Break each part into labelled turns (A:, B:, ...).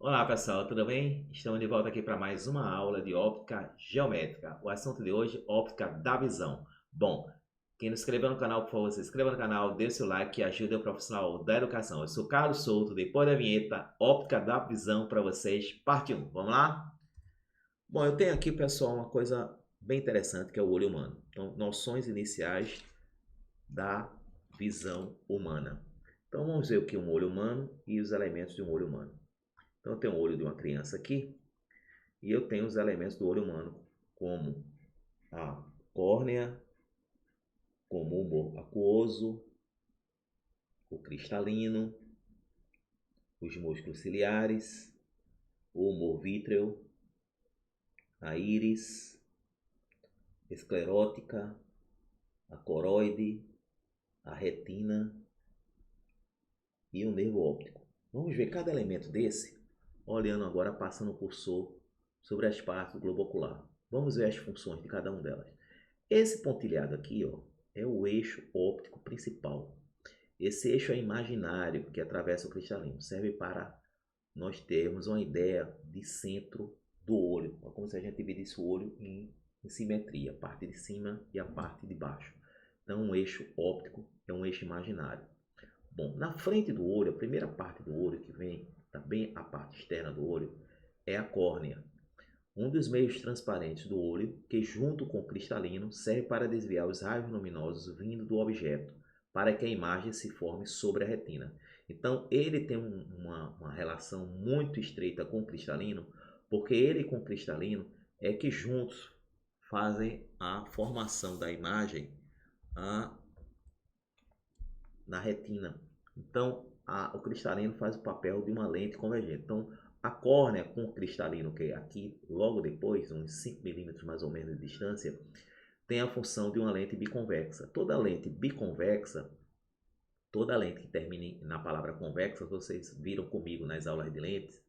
A: Olá pessoal, tudo bem? Estamos de volta aqui para mais uma aula de óptica geométrica. O assunto de hoje, óptica da visão. Bom, quem não se inscreveu no canal, por favor, se inscreva no canal, dê seu like e ajude o profissional da educação. Eu sou Carlos Souto, depois da vinheta, óptica da visão para vocês, parte 1. Vamos lá? Bom, eu tenho aqui, pessoal, uma coisa bem interessante que é o olho humano. Então, noções iniciais da visão humana. Então, vamos ver o que é um olho humano e os elementos de um olho humano. Então, eu tenho o olho de uma criança aqui e eu tenho os elementos do olho humano, como a córnea, como o humor aquoso, o cristalino, os músculos ciliares, o humor vítreo, a íris, esclerótica, a coroide, a retina e o nervo óptico. Vamos ver cada elemento desse, olhando agora, passando o cursor sobre as partes do globo ocular. Vamos ver as funções de cada uma delas. Esse pontilhado aqui, ó, é o eixo óptico principal. Esse eixo é imaginário que atravessa o cristalino. Serve para nós termos uma ideia de centro do olho. É como se a gente dividisse o olho em simetria, a parte de cima e a parte de baixo. Então, um eixo óptico é um eixo imaginário. Bom, na frente do olho, a primeira parte do olho que vem, também a parte externa do olho, é a córnea. Um dos meios transparentes do olho, que junto com o cristalino serve para desviar os raios luminosos vindo do objeto, para que a imagem se forme sobre a retina. Então, ele tem uma relação muito estreita com o cristalino, porque ele com o cristalino é que juntos fazem a formação da imagem na retina. Então, o cristalino faz o papel de uma lente convergente. Então, a córnea com o cristalino, que é aqui, logo depois, uns 5 milímetros mais ou menos de distância, tem a função de uma lente biconvexa. Toda lente biconvexa, toda lente que termine na palavra convexa, vocês viram comigo nas aulas de lentes,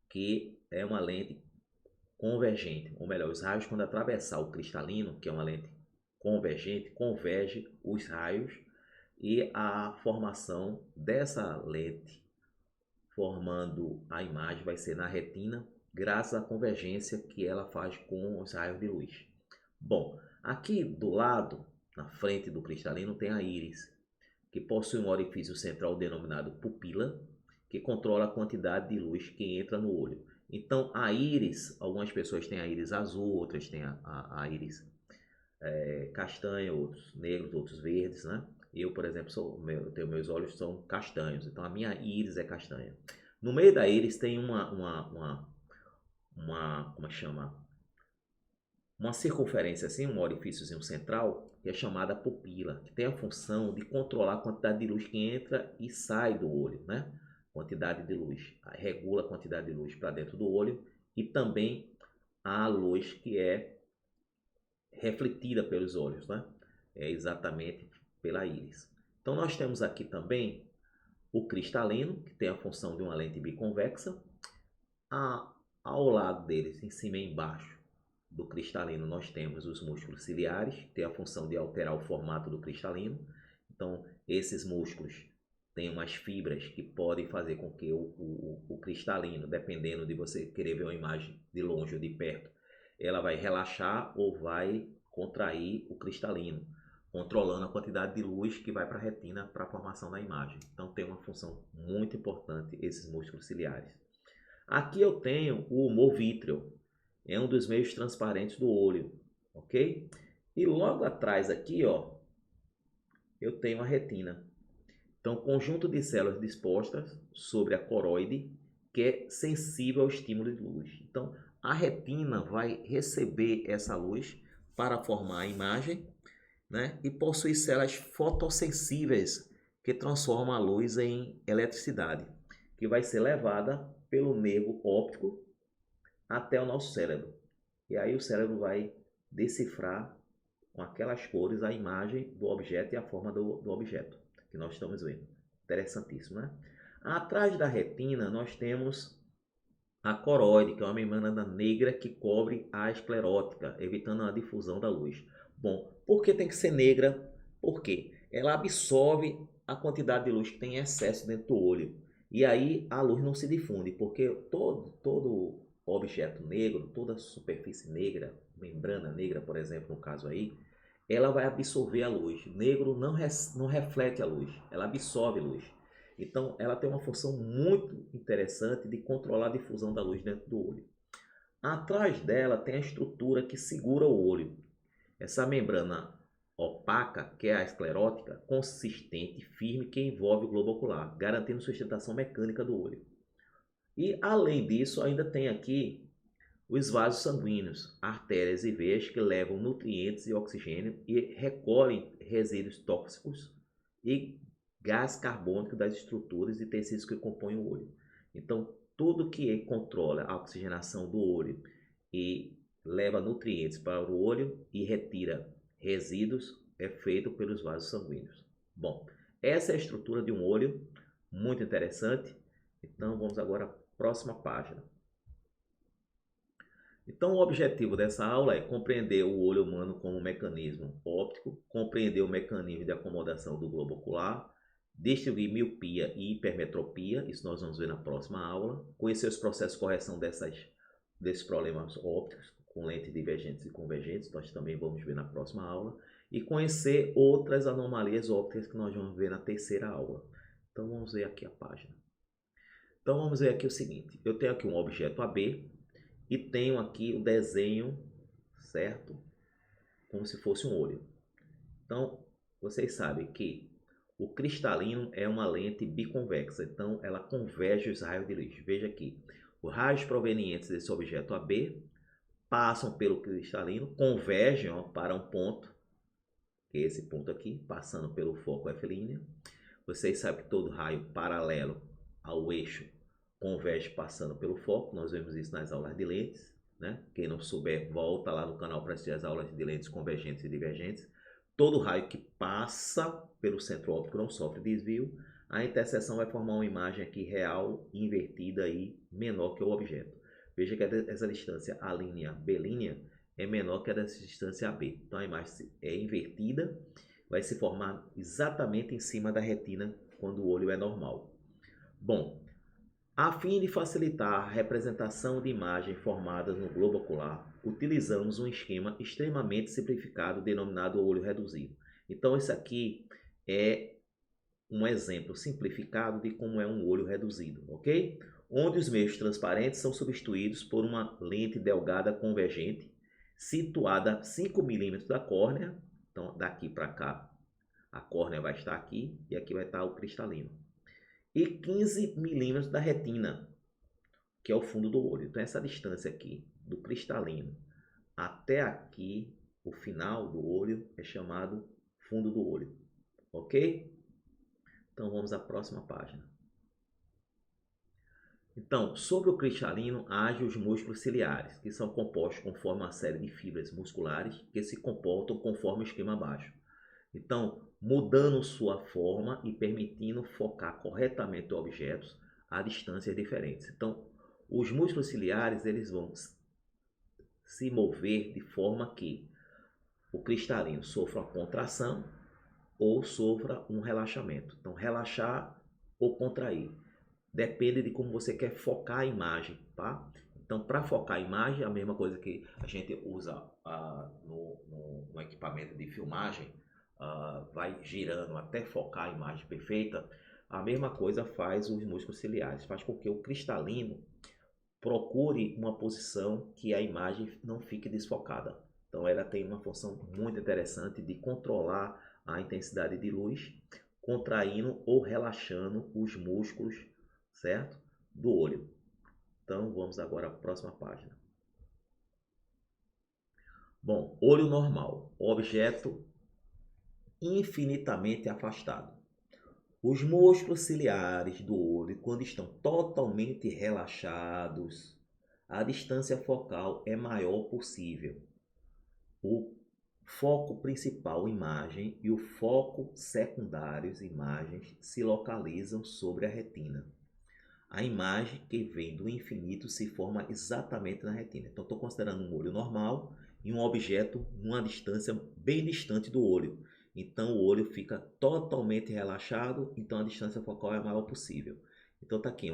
A: que é uma lente convergente. Ou melhor, os raios, quando atravessar o cristalino, que é uma lente convergente, converge os raios e a formação dessa lente formando a imagem vai ser na retina, graças à convergência que ela faz com os raios de luz. Bom, aqui do lado, na frente do cristalino, tem a íris, que possui um orifício central denominado pupila, que controla a quantidade de luz que entra no olho. Então, a íris, algumas pessoas têm a íris azul, outras têm a íris castanha, outros negros, outros verdes, né? Eu, por exemplo, meus olhos são castanhos, então a minha íris é castanha. No meio da íris tem como chama? Uma circunferência assim, um orifíciozinho central, que é chamada pupila, que tem a função de controlar a quantidade de luz que entra e sai do olho, né? Quantidade de luz, regula a quantidade de luz para dentro do olho e também a luz que é refletida pelos olhos, né? É exatamente pela íris. Então nós temos aqui também o cristalino, que tem a função de uma lente biconvexa. Ao lado deles, em cima e embaixo do cristalino, nós temos os músculos ciliares, que tem a função de alterar o formato do cristalino. Então, esses músculos têm umas fibras que podem fazer com que o cristalino, dependendo de você querer ver uma imagem de longe ou de perto, ela vai relaxar ou vai contrair o cristalino, controlando a quantidade de luz que vai para a retina para a formação da imagem. Então tem uma função muito importante esses músculos ciliares. Aqui eu tenho o humor vítreo, é um dos meios transparentes do olho, ok? E logo atrás aqui, ó, eu tenho a retina. Então, conjunto de células dispostas sobre a coroide, que é sensível ao estímulo de luz. Então, a retina vai receber essa luz para formar a imagem, né? E possui células fotossensíveis que transformam a luz em eletricidade, que vai ser levada pelo nervo óptico até o nosso cérebro. E aí o cérebro vai decifrar com aquelas cores a imagem do objeto e a forma do objeto que nós estamos vendo. Interessantíssimo, né? Atrás da retina nós temos a coroide, que é uma membrana negra que cobre a esclerótica, evitando a difusão da luz. Bom, por que tem que ser negra? Por quê? Ela absorve a quantidade de luz que tem em excesso dentro do olho. E aí a luz não se difunde, porque todo objeto negro, toda superfície negra, membrana negra, por exemplo, no caso aí, ela vai absorver a luz. Negro não reflete a luz, ela absorve a luz. Então, ela tem uma função muito interessante de controlar a difusão da luz dentro do olho. Atrás dela tem a estrutura que segura o olho. Essa membrana opaca, que é a esclerótica, consistente, firme, que envolve o globo ocular, garantindo sustentação mecânica do olho. E além disso, ainda tem aqui os vasos sanguíneos, artérias e veias que levam nutrientes e oxigênio e recolhem resíduos tóxicos e gás carbônico das estruturas e tecidos que compõem o olho. Então, tudo que controla a oxigenação do olho e leva nutrientes para o olho e retira resíduos é feito pelos vasos sanguíneos. Bom, essa é a estrutura de um olho, muito interessante. Então, vamos agora à próxima página. Então, o objetivo dessa aula é compreender o olho humano como um mecanismo óptico, compreender o mecanismo de acomodação do globo ocular, distinguir miopia e hipermetropia, isso nós vamos ver na próxima aula, conhecer os processos de correção desses problemas ópticos, com lentes divergentes e convergentes, nós também vamos ver na próxima aula, e conhecer outras anomalias ópticas que nós vamos ver na terceira aula. Então, vamos ver aqui a página. Então, vamos ver aqui o seguinte, eu tenho aqui um objeto AB, e tenho aqui o desenho, certo? Como se fosse um olho. Então, vocês sabem que o cristalino é uma lente biconvexa. Então, ela converge os raios de luz. Veja aqui, os raios provenientes desse objeto AB passam pelo cristalino, convergem para um ponto, que é esse ponto aqui, passando pelo foco F'. Vocês sabem que todo raio paralelo ao eixo converge passando pelo foco, nós vemos isso nas aulas de lentes, né? Quem não souber, volta lá no canal para assistir as aulas de lentes convergentes e divergentes. Todo raio que passa pelo centro óptico não sofre desvio, a interseção vai formar uma imagem aqui real, invertida e menor que o objeto. Veja que essa distância A', B' é menor que a dessa distância AB. Então a imagem é invertida, vai se formar exatamente em cima da retina quando o olho é normal. Bom, a fim de facilitar a representação de imagens formadas no globo ocular, utilizamos um esquema extremamente simplificado denominado olho reduzido. Então, esse aqui é um exemplo simplificado de como é um olho reduzido, ok? Onde os meios transparentes são substituídos por uma lente delgada convergente, situada a 5 milímetros da córnea. Então, daqui para cá, a córnea vai estar aqui e aqui vai estar o cristalino. E 15 milímetros da retina, que é o fundo do olho. Então, essa distância aqui, do cristalino até aqui, o final do olho, é chamado fundo do olho. Ok? Então, vamos à próxima página. Então, sobre o cristalino, agem os músculos ciliares, que são compostos conforme uma série de fibras musculares que se comportam conforme o esquema abaixo. Então, mudando sua forma e permitindo focar corretamente objetos a distâncias diferentes. Então, os músculos ciliares eles vão se mover de forma que o cristalino sofra uma contração ou sofra um relaxamento. Então, relaxar ou contrair. Depende de como você quer focar a imagem, tá? Então, para focar a imagem, a mesma coisa que a gente usa no equipamento de filmagem, vai girando até focar a imagem perfeita, a mesma coisa faz os músculos ciliares, faz com que o cristalino procure uma posição que a imagem não fique desfocada. Então ela tem uma função muito interessante de controlar a intensidade de luz, contraindo ou relaxando os músculos, certo? Do olho. Então vamos agora à próxima página. Bom, olho normal, objeto infinitamente afastado. Os músculos ciliares do olho, quando estão totalmente relaxados, a distância focal é maior possível. O foco principal, imagem, e o foco secundários, imagens, se localizam sobre a retina. A imagem que vem do infinito se forma exatamente na retina. Então, estou considerando um olho normal e um objeto numa distância bem distante do olho. Então, o olho fica totalmente relaxado, então a distância focal é a maior possível. Então tá aqui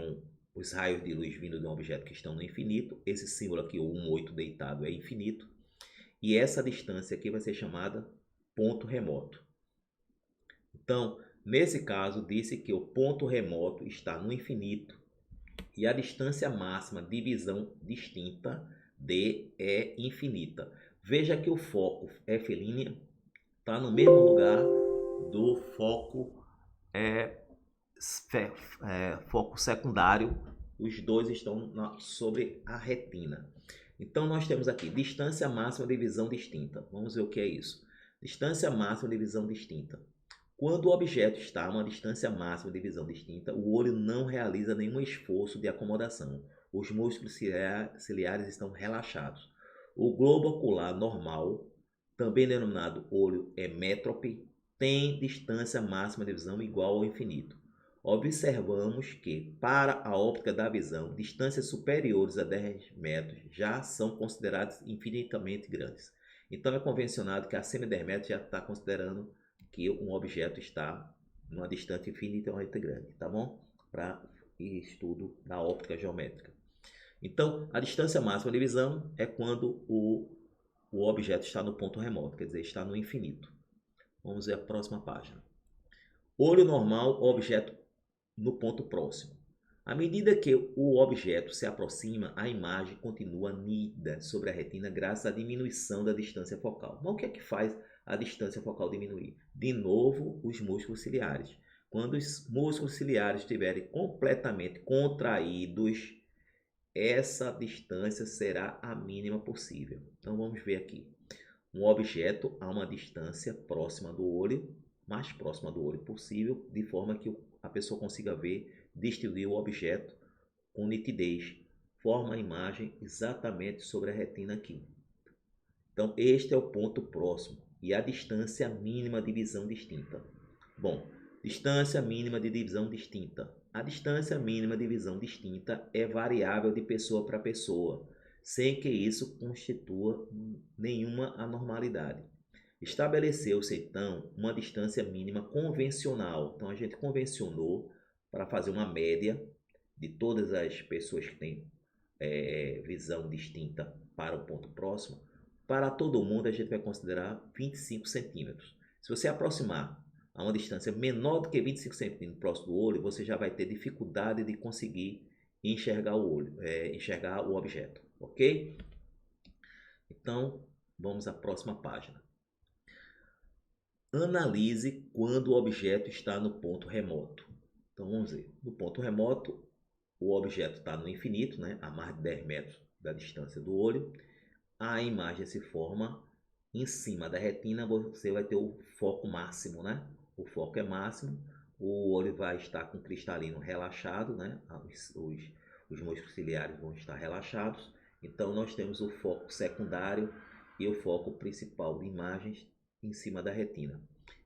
A: os raios de luz vindo de um objeto que estão no infinito. Esse símbolo aqui, o 1,8 deitado, é infinito. E essa distância aqui vai ser chamada ponto remoto. Então, nesse caso, disse que o ponto remoto está no infinito e a distância máxima de visão distinta D é infinita. Veja que o foco F' está no mesmo lugar do foco foco secundário. Os dois estão sobre a retina. Então nós temos aqui distância máxima de visão distinta. Vamos ver o que é isso. Distância máxima de visão distinta. Quando o objeto está a uma distância máxima de visão distinta, o olho não realiza nenhum esforço de acomodação. Os músculos ciliares estão relaxados. O globo ocular normal, também denominado olho hemétrope, tem distância máxima de visão igual ao infinito. Observamos que, para a óptica da visão, distâncias superiores a 10 metros já são consideradas infinitamente grandes. Então é convencionado que acima de 10 metros já está considerando que um objeto está numa distância infinitamente grande, tá bom? Para estudo da óptica geométrica. Então, a distância máxima de visão é quando o objeto está no ponto remoto, quer dizer, está no infinito. Vamos ver a próxima página. Olho normal, objeto no ponto próximo. À medida que o objeto se aproxima, a imagem continua nítida sobre a retina graças à diminuição da distância focal. Mas o que é que faz a distância focal diminuir? De novo, os músculos ciliares. Quando os músculos ciliares estiverem completamente contraídos, essa distância será a mínima possível. Então vamos ver aqui. Um objeto a uma distância próxima do olho, mais próxima do olho possível, de forma que a pessoa consiga ver, distinguir o objeto com nitidez. Forma a imagem exatamente sobre a retina aqui. Então este é o ponto próximo e a distância mínima de visão distinta. Bom, distância mínima de visão distinta. A distância mínima de visão distinta é variável de pessoa para pessoa, sem que isso constitua nenhuma anormalidade. Estabeleceu-se, então, uma distância mínima convencional. Então, a gente convencionou para fazer uma média de todas as pessoas que têm visão distinta para o ponto próximo. Para todo mundo, a gente vai considerar 25 centímetros. Se você aproximar a uma distância menor do que 25 centímetros próximo do olho, você já vai ter dificuldade de conseguir enxergar o olho, enxergar o objeto, ok? Então, vamos à próxima página. Analise quando o objeto está no ponto remoto. Então, vamos ver. No ponto remoto, o objeto está no infinito, né, a mais de 10 metros da distância do olho. A imagem se forma em cima da retina, você vai ter o foco máximo, né? O foco é máximo, o olho vai estar com o cristalino relaxado, né? Os músculos ciliares vão estar relaxados. Então, nós temos o foco secundário e o foco principal de imagens em cima da retina.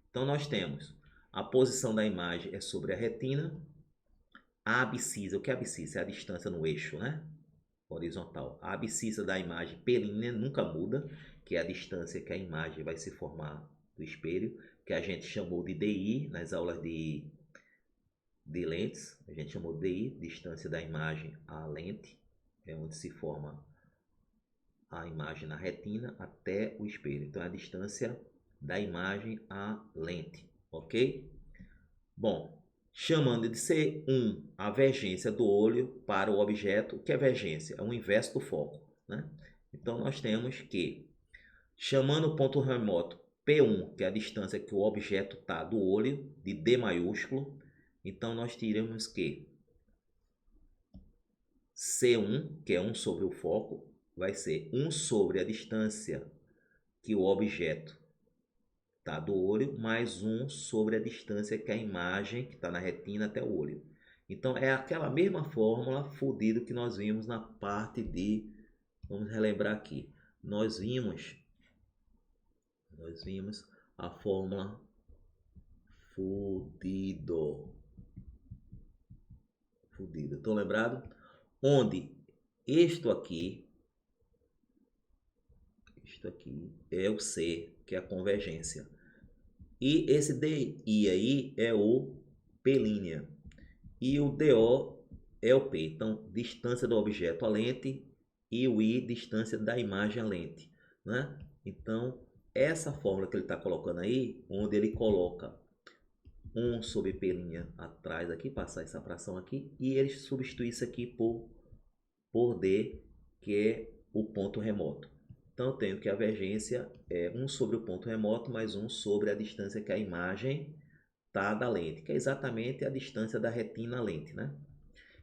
A: Então, nós temos a posição da imagem é sobre a retina. A abscissa, o que é a abscissa? É a distância no eixo, né? Horizontal. A abscissa da imagem pelínea nunca muda, que é a distância que a imagem vai se formar do espelho, que a gente chamou de DI nas aulas de lentes. A gente chamou de DI, distância da imagem à lente, é onde se forma a imagem na retina até o espelho. Então, é a distância da imagem à lente, ok? Bom, chamando de C1 a vergência do olho para o objeto. O que é vergência? É o inverso do foco, né? Então, nós temos que, chamando o ponto remoto P1, que é a distância que o objeto está do olho, de D maiúsculo, então nós teremos que C1, que é 1 sobre o foco, vai ser 1 sobre a distância que o objeto tá, do olho, mais 1 sobre a distância que a imagem que está na retina até o olho. Então é aquela mesma fórmula fodida que nós vimos na parte de, vamos relembrar aqui, nós vimos a fórmula fudido, estão lembrado? Onde isto aqui é o C, que é a convergência. E esse DI aí é o P'. e o DO é o P. Então, distância do objeto à lente e o I, distância da imagem à lente, né? Então, essa fórmula que ele está colocando aí, onde ele coloca 1 sobre P' atrás aqui, passar essa fração aqui, e ele substitui isso aqui por D, que é o ponto remoto. Então, eu tenho que a divergência é 1 sobre o ponto remoto mais 1 sobre a distância que a imagem está da lente, que é exatamente a distância da retina à lente, né?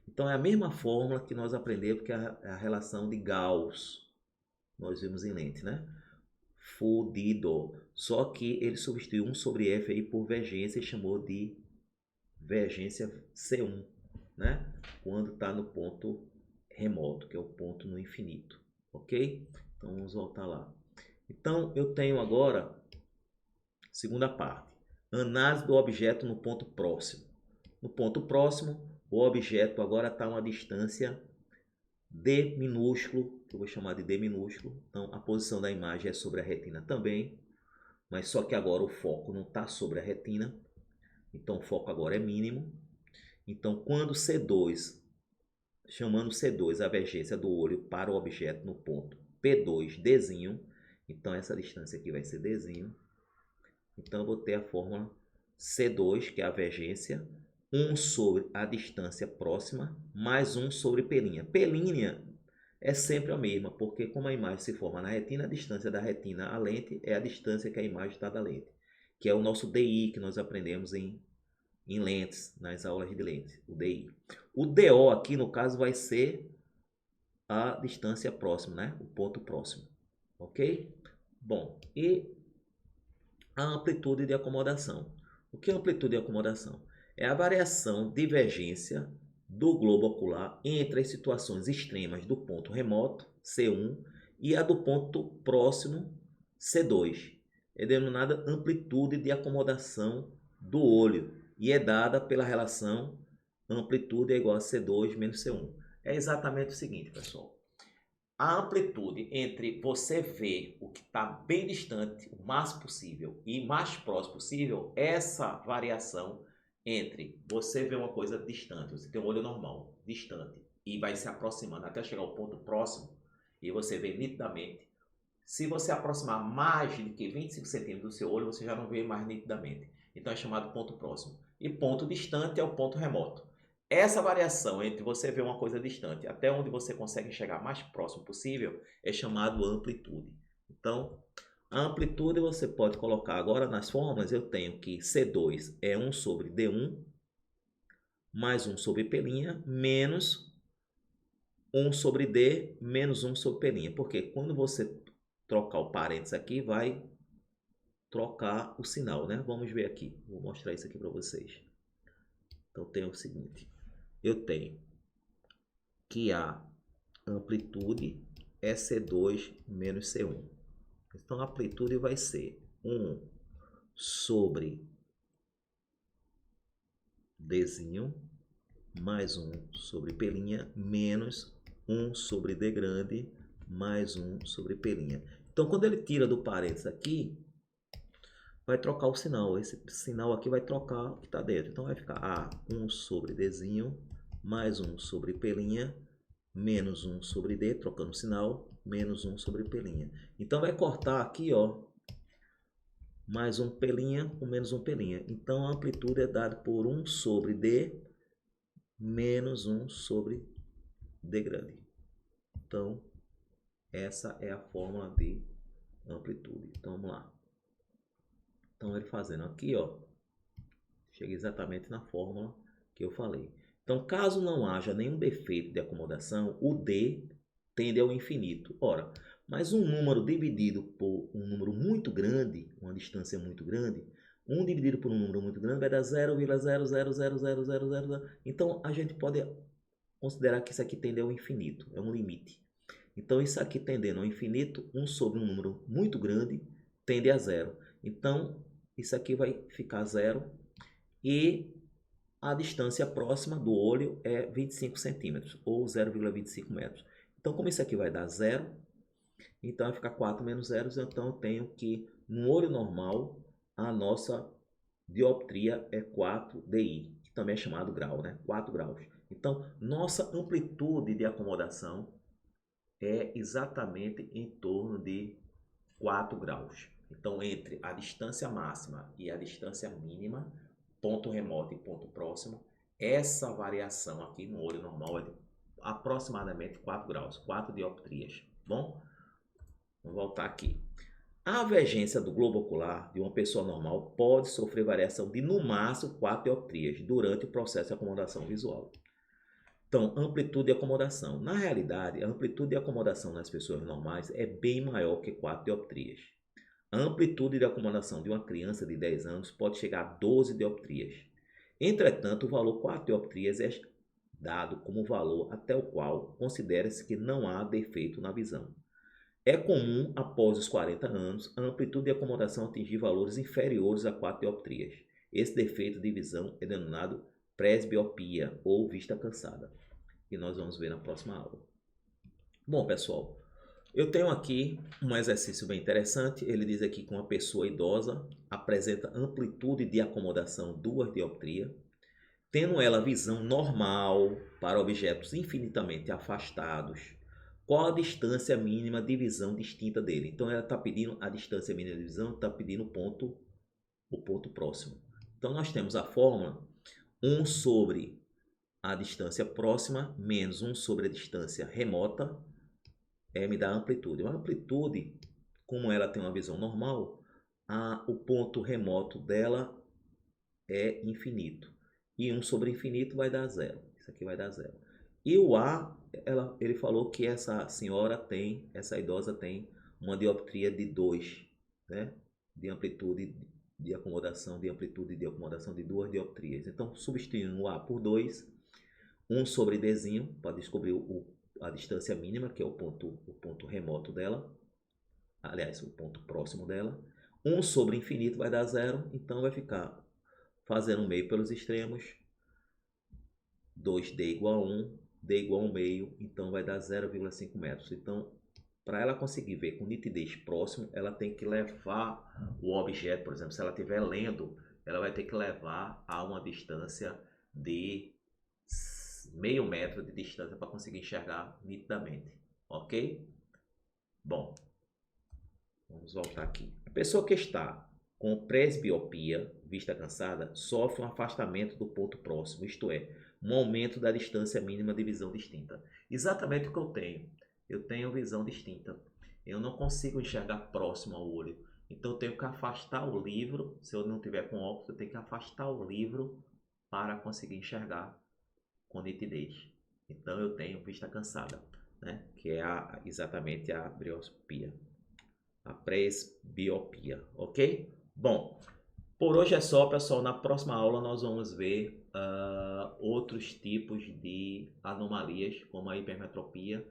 A: Então, é a mesma fórmula que nós aprendemos, que é a relação de Gauss, nós vimos em lente, né? Fudido. Só que ele substituiu 1 sobre F aí por vergência e chamou de vergência C1, né? Quando está no ponto remoto, que é o ponto no infinito, ok? Então, vamos voltar lá. Então, eu tenho agora, segunda parte, análise do objeto no ponto próximo. No ponto próximo, o objeto agora está a uma distância D minúsculo, que eu vou chamar de D minúsculo. Então, a posição da imagem é sobre a retina também, mas só que agora o foco não está sobre a retina, então o foco agora é mínimo. Então, quando C2, chamando C2 a divergência do olho para o objeto no ponto P2, Dzinho, então essa distância aqui vai ser Dzinho. Então, eu vou ter a fórmula C2, que é a divergência, 1 sobre a distância próxima, mais 1 sobre P'. P' é sempre a mesma, porque como a imagem se forma na retina, a distância da retina à lente é a distância que a imagem está da lente, que é o nosso DI que nós aprendemos em lentes, nas aulas de lentes, o DI. O DO aqui, no caso, vai ser a distância próxima, né? O ponto próximo, ok? Bom, e a amplitude de acomodação. O que é amplitude de acomodação? É a variação de divergência do globo ocular entre as situações extremas do ponto remoto, C1, e a do ponto próximo, C2. É denominada amplitude de acomodação do olho e é dada pela relação amplitude é igual a C2 menos C1. É exatamente o seguinte, pessoal. A amplitude entre você ver o que está bem distante, o máximo possível, e mais próximo possível, essa variação entre você ver uma coisa distante, você tem um olho normal, distante, e vai se aproximando até chegar ao ponto próximo, e você vê nitidamente. Se você aproximar mais de que 25 centímetros do seu olho, você já não vê mais nitidamente. Então é chamado ponto próximo. E ponto distante é o ponto remoto. Essa variação entre você ver uma coisa distante até onde você consegue chegar mais próximo possível é chamado amplitude. Então, a amplitude você pode colocar agora nas fórmulas. Eu tenho que C2 é 1 sobre D1 mais 1 sobre P' menos 1 sobre D menos 1 sobre P'. Porque quando você trocar o parênteses aqui, vai trocar o sinal, né? Vamos ver aqui. Vou mostrar isso aqui para vocês. Então, tem o seguinte. Eu tenho que a amplitude é C2 menos C1. Então, a amplitude vai ser 1 sobre Dzinho mais 1 sobre P' menos 1 sobre D grande mais 1 sobre P'. Então, quando ele tira do parênteses aqui, vai trocar o sinal. Esse sinal aqui vai trocar o que está dentro. Então, vai ficar 1 sobre Dzinho mais 1 sobre P' menos 1 sobre D, trocando o sinal, menos 1 sobre P'. Então, vai cortar aqui, ó, mais um P' com menos um P'. Então, a amplitude é dada por 1 sobre D menos 1 sobre D grande. Então, essa é a fórmula de amplitude. Então, vamos lá. Então, ele fazendo aqui, ó, chega exatamente na fórmula que eu falei. Então, caso não haja nenhum defeito de acomodação, o D tende ao infinito. Ora, mas um número dividido por um número muito grande, uma distância muito grande, 1 dividido por um número muito grande vai dar 0,0000000. Então, a gente pode considerar que isso aqui tende ao infinito, é um limite. Então, isso aqui tendendo ao infinito, 1 sobre um número muito grande tende a zero. Então, isso aqui vai ficar zero e a distância próxima do olho é 25 centímetros ou 0,25 metros. Então, como isso aqui vai dar zero, então vai ficar 4 menos 0, então eu tenho que, no olho normal, a nossa dioptria é 4 DI, que também é chamado grau, né? 4 graus. Então, nossa amplitude de acomodação é exatamente em torno de 4 graus. Então, entre a distância máxima e a distância mínima, ponto remoto e ponto próximo, essa variação aqui no olho normal é de aproximadamente 4 graus, 4 dioptrias. Bom, vamos voltar aqui. A avergência do globo ocular de uma pessoa normal pode sofrer variação de no máximo 4 dioptrias durante o processo de acomodação visual. Então, amplitude de acomodação. Na realidade, a amplitude de acomodação nas pessoas normais é bem maior que 4 dioptrias. A amplitude de acomodação de uma criança de 10 anos pode chegar a 12 dioptrias. Entretanto, o valor 4 dioptrias é dado como valor até o qual considera-se que não há defeito na visão. É comum, após os 40 anos, a amplitude de acomodação atingir valores inferiores a 4 dioptrias. Esse defeito de visão é denominado presbiopia ou vista cansada. E nós vamos ver na próxima aula. Bom, pessoal, eu tenho aqui um exercício bem interessante. Ele diz aqui que uma pessoa idosa apresenta amplitude de acomodação 2 dioptrias, tendo ela visão normal para objetos infinitamente afastados. Qual a distância mínima de visão distinta dele? Então ela está pedindo a distância mínima de visão, está pedindo o ponto próximo. Então nós temos a fórmula 1 sobre a distância próxima menos 1 sobre a distância remota me dá a amplitude. A amplitude, como ela tem uma visão normal, o ponto remoto dela é infinito. E 1 sobre infinito vai dar zero. Isso aqui vai dar zero. E o A, ele falou que essa senhora tem, essa idosa tem uma dioptria de 2, né? De amplitude de acomodação, de amplitude de acomodação de 2 dioptrias. Então, substituindo o A por 2, 1 sobre Dzinho, para descobrir a distância mínima, que é o ponto remoto dela. Aliás, o ponto próximo dela. 1 sobre infinito vai dar zero, então vai ficar fazendo meio pelos extremos. 2D igual a 1, D igual a 1 meio, então vai dar 0,5 metros. Então, para ela conseguir ver com nitidez próximo, ela tem que levar o objeto, por exemplo, se ela estiver lendo, ela vai ter que levar a uma distância de meio metro de distância para conseguir enxergar nitidamente, ok? Bom, vamos voltar aqui. A pessoa que está com presbiopia, vista cansada, sofre um afastamento do ponto próximo, isto é, um aumento da distância mínima de visão distinta. Exatamente o que eu tenho. Eu tenho visão distinta. Eu não consigo enxergar próximo ao olho. Então eu tenho que afastar o livro. Se eu não tiver com óculos, eu tenho que afastar o livro para conseguir enxergar com nitidez. Então eu tenho vista cansada, né? Que é exatamente a briopia. A presbiopia, ok? Bom, por hoje é só, pessoal. Na próxima aula nós vamos ver outros tipos de anomalias, como a hipermetropia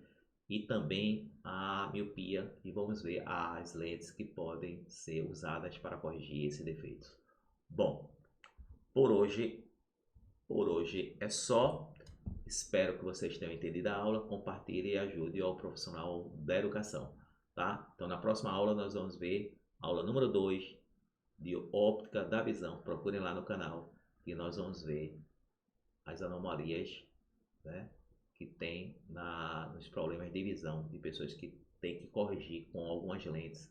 A: e também a miopia. E vamos ver as lentes que podem ser usadas para corrigir esse defeito. Bom, por hoje é só. Espero que vocês tenham entendido a aula. Compartilhe e ajude ao profissional da educação, tá? Então, na próxima aula nós vamos ver a aula número 2 de óptica da visão. Procurem lá no canal e nós vamos ver as anomalias, né, que tem nos problemas de visão de pessoas que têm que corrigir com algumas lentes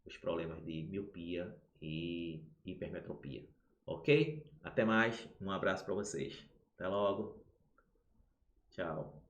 A: os problemas de miopia e hipermetropia. Ok? Até mais. Um abraço para vocês. Até logo. Tchau.